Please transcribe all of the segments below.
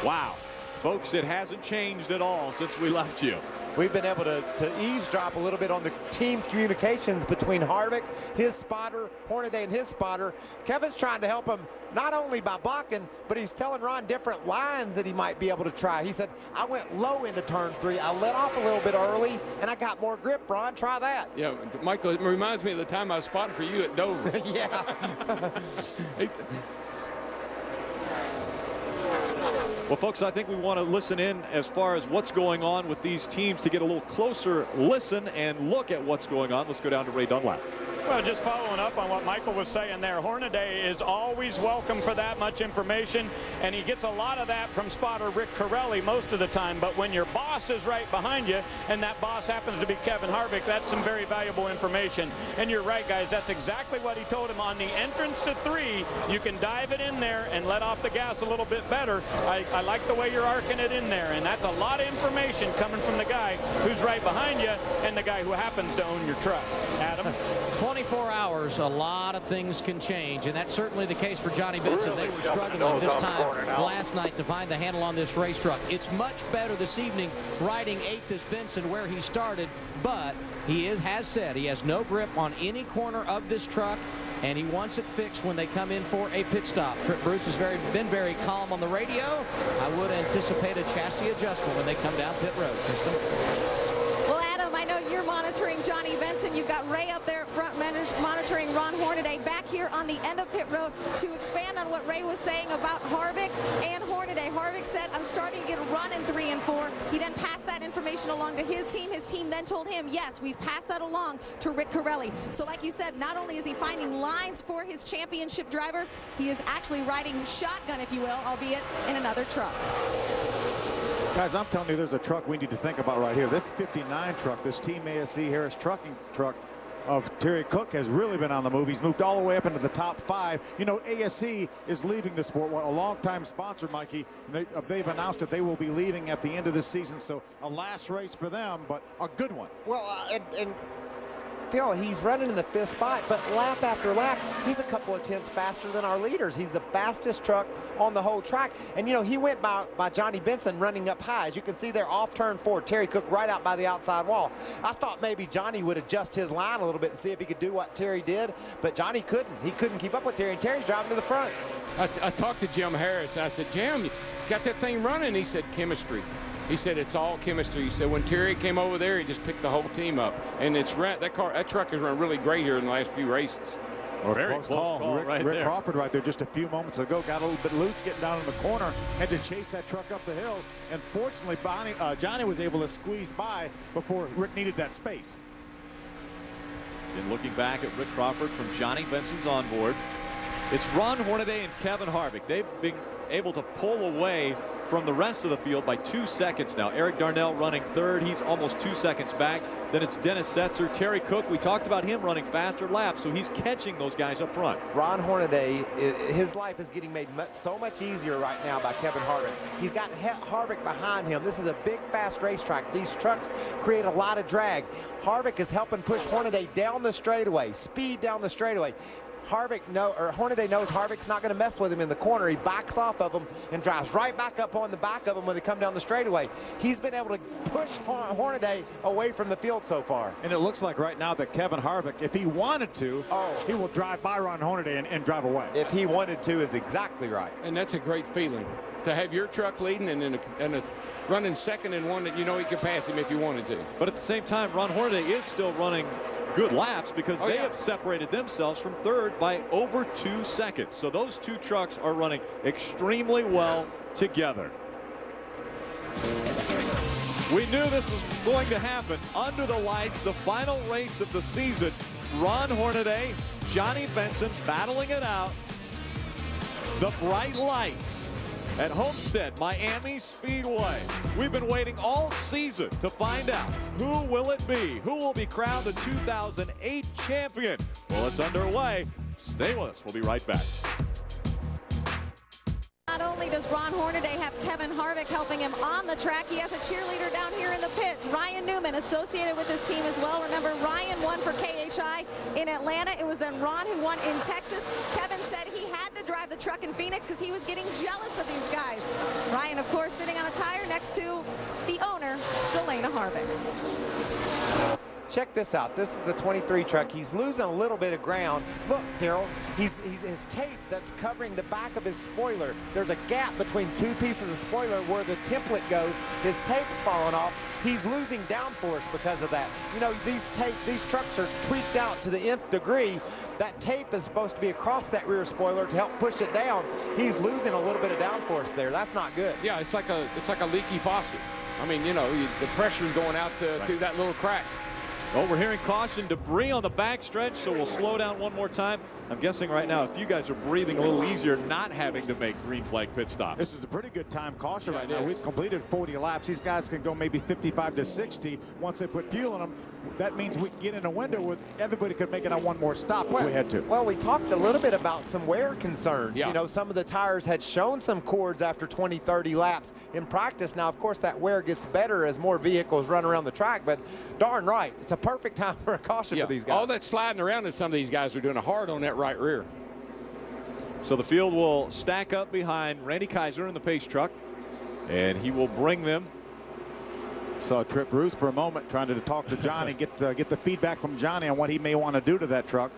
Wow. Folks, it hasn't changed at all since we left you. We've been able to eavesdrop a little bit on the team communications between Harvick, his spotter, Hornaday, and his spotter. Kevin's trying to help him not only by blocking, but he's telling Ron different lines that he might be able to try. He said, I went low into turn 3. I let off a little bit early, and I got more grip, Ron. Try that. Yeah, Michael, it reminds me of the time I was spotting for you at Dover. Yeah. Well, folks, I think we want to listen in as far as what's going on with these teams to get a little closer listen and look at what's going on. Let's go down to Ray Dunlap. Well, just following up on what Michael was saying there, Hornaday is always welcome for that much information, and he gets a lot of that from spotter Rick Corelli most of the time. But when your boss is right behind you, and that boss happens to be Kevin Harvick, that's some very valuable information. And you're right, guys, that's exactly what he told him. On the entrance to 3, you can dive it in there and let off the gas a little bit better. I like the way you're arcing it in there, and that's a lot of information coming from the guy who's right behind you and the guy who happens to own your truck. Adam? 24 hours, a lot of things can change, and that's certainly the case for Johnny Benson. They were struggling this time last night to find the handle on this race truck. It's much better this evening riding 8th as Benson where he started, but he has said he has no grip on any corner of this truck, and he wants it fixed when they come in for a pit stop. Trip Bruce has been very calm on the radio. I would anticipate a chassis adjustment when they come down pit road. Kristen? Well, Adam, I know you're monitoring Johnny Benson. You've got Ray up there at front monitoring Ron Hornaday back here on the end of pit road to expand on what Ray was saying about Harvick and Hornaday. Harvick said, I'm starting to get a run in 3 and 4. He then passed that information along to his team. His team then told him, yes, we've passed that along to Rick Corelli. So like you said, not only is he finding lines for his championship driver, he is actually riding shotgun, if you will, albeit in another truck. Guys, I'm telling you, there's a truck we need to think about right here. This 59 truck, this Team ASC Harris trucking truck of Terry Cook has really been on the move. He's moved all the way up into the top 5. You know, ASC is leaving the sport. What a longtime sponsor, Mikey. They've announced that they will be leaving at the end of this season. So a last race for them, but a good one. Well, and Phil, he's running in the 5th spot, but lap after lap, he's a couple of tenths faster than our leaders. He's the fastest truck on the whole track. And, you know, he went by Johnny Benson running up high. As you can see there, off turn 4, Terry Cook right out by the outside wall. I thought maybe Johnny would adjust his line a little bit and see if he could do what Terry did, but Johnny couldn't. He couldn't keep up with Terry, and Terry's driving to the front. I talked to Jim Harris, and I said, Jim, you got that thing running? He said, chemistry. He said it's all chemistry. He said when Terry came over there, he just picked the whole team up, and that truck has run really great here in the last few races. Well, very close call. Rick Crawford right there just a few moments ago got a little bit loose getting down in the corner, had to chase that truck up the hill, and fortunately Johnny was able to squeeze by before Rick needed that space. And looking back at Rick Crawford from Johnny Benson's onboard, it's Ron Hornaday and Kevin Harvick. They've been able to pull away from the rest of the field by 2 seconds now. Eric Darnell running 3rd. He's almost 2 seconds back. Then it's Dennis Setzer. Terry Cook, we talked about him running faster laps, so he's catching those guys up front. Ron Hornaday, his life is getting made so much easier right now by Kevin Harvick. He's got Harvick behind him. This is a big, fast racetrack. These trucks create a lot of drag. Harvick is helping push Hornaday down the straightaway, speed down the straightaway. Hornaday knows Harvick's not going to mess with him in the corner. He backs off of him and drives right back up on the back of him when they come down the straightaway. He's been able to push Hornaday away from the field so far. And it looks like right now that Kevin Harvick, if he wanted to, he will drive by Ron Hornaday and drive away. If he wanted to is exactly right. And that's a great feeling to have your truck leading and running second and one that you know he could pass him if you wanted to. But at the same time, Ron Hornaday is still running good laps because they have separated themselves from 3rd by over 2 seconds. So those 2 trucks are running extremely well together. We knew this was going to happen. Under the lights, the final race of the season. Ron Hornaday, Johnny Benson battling it out. The bright lights at Homestead, Miami Speedway. We've been waiting all season to find out who will it be, who will be crowned the 2008 champion. Well, it's underway. Stay with us. We'll be right back. Not only does Ron Hornaday have Kevin Harvick helping him on the track, he has a cheerleader down here in the pits. Ryan Newman associated with this team as well. Remember, Ryan won for KHI in Atlanta. It was then Ron who won in Texas. Kevin said he had to drive the truck in Phoenix because he was getting jealous of these guys. Ryan, of course, course, sitting on a tire next to the owner, Delana Harvick. Check this out. This is the 23 truck. He's losing a little bit of ground. Look, Daryl, his tape that's covering the back of his spoiler. There's a gap between two pieces of spoiler where the template goes. His tape's falling off. He's losing downforce because of that. You know, these trucks are tweaked out to the nth degree. That tape is supposed to be across that rear spoiler to help push it down. He's losing a little bit of downforce there. That's not good. Yeah, it's like a leaky faucet. I mean, you know, the pressure's going out through that little crack. Well, we're hearing caution, debris on the backstretch, so we'll slow down one more time. I'm guessing right now, if you guys are breathing a little easier, not having to make green flag pit stops. This is a pretty good time caution right now. We've completed 40 laps. These guys can go maybe 55 to 60 once they put fuel in them. That means we can get in a window where everybody could make it on one more stop if we had to. Well, we talked a little bit about some wear concerns. Yeah. You know, some of the tires had shown some cords after 20, 30 laps in practice. Now, of course, that wear gets better as more vehicles run around the track, but darn right, it's a perfect time for a caution for these guys. All that sliding around that some of these guys are doing hard on that right rear. So the field will stack up behind Randy Kaiser in the pace truck, and he will bring them. Saw Trip Bruce for a moment trying to talk to Johnny, get the feedback from Johnny on what he may want to do to that truck.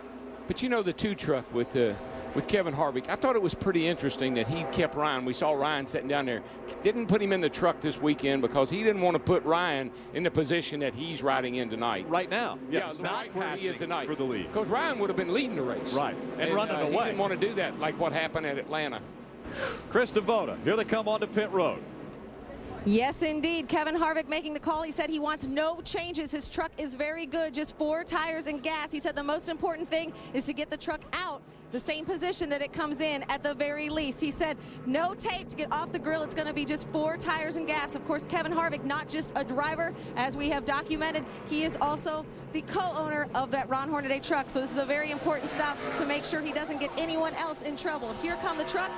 But you know, the 2 truck with Kevin Harvick, I thought it was pretty interesting that he kept Ryan. We saw Ryan sitting down there. Didn't put him in the truck this weekend because he didn't want to put Ryan in the position that he's riding in tonight. Right now. Yeah, it's not where he is tonight. for the lead. Because Ryan would have been leading the race. Right, and running away. He didn't want to do that like what happened at Atlanta. Chris DeVota, here they come onto pit road. Yes, indeed. Kevin Harvick making the call. He said he wants no changes. His truck is very good, just 4 tires and gas. He said the most important thing is to get the truck out the same position that it comes in at the very least. He said no tape to get off the grill. It's going to be just 4 tires and gas. Of course, Kevin Harvick, not just a driver, as we have documented, he is also the co-owner of that Ron Hornaday truck. So this is a very important stop to make sure he doesn't get anyone else in trouble. Here come the trucks.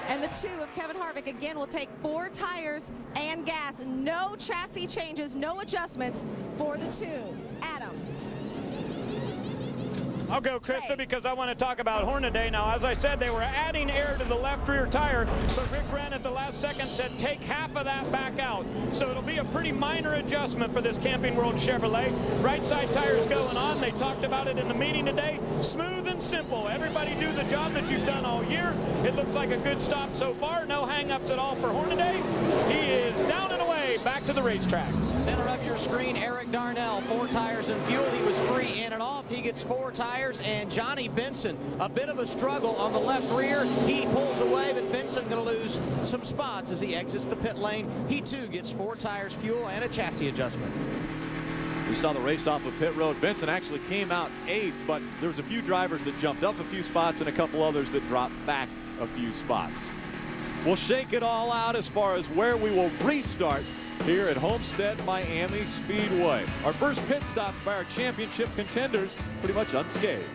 And the 2 of Kevin Harvick, again, will take 4 tires and gas. No chassis changes, no adjustments for the 2. Adam. I'll go, Krista, because I want to talk about Hornaday. Now, as I said, they were adding air to the left rear tire, but Rick Wren at the last second said take half of that back out. So it'll be a pretty minor adjustment for this Camping World Chevrolet. Right side tires going on. They talked about it in the meeting today. Smooth and simple. Everybody do the job that you've done all year. It looks like a good stop so far. No hang-ups at all for Hornaday. He is down and away, back to the racetrack. Center of your screen, Eric Darnell, 4 tires and fuel. He was free in and off. He gets 4 tires. And Johnny Benson, a bit of a struggle on the left rear. He pulls away, but Benson going to lose some spots as he exits the pit lane. He too gets 4 tires, fuel, and a chassis adjustment. We saw the race off of pit road. Benson actually came out 8th, but there was a few drivers that jumped up a few spots and a couple others that dropped back a few spots. We'll shake it all out as far as where we will restart here at Homestead Miami Speedway. Our first pit stop by our championship contenders pretty much unscathed.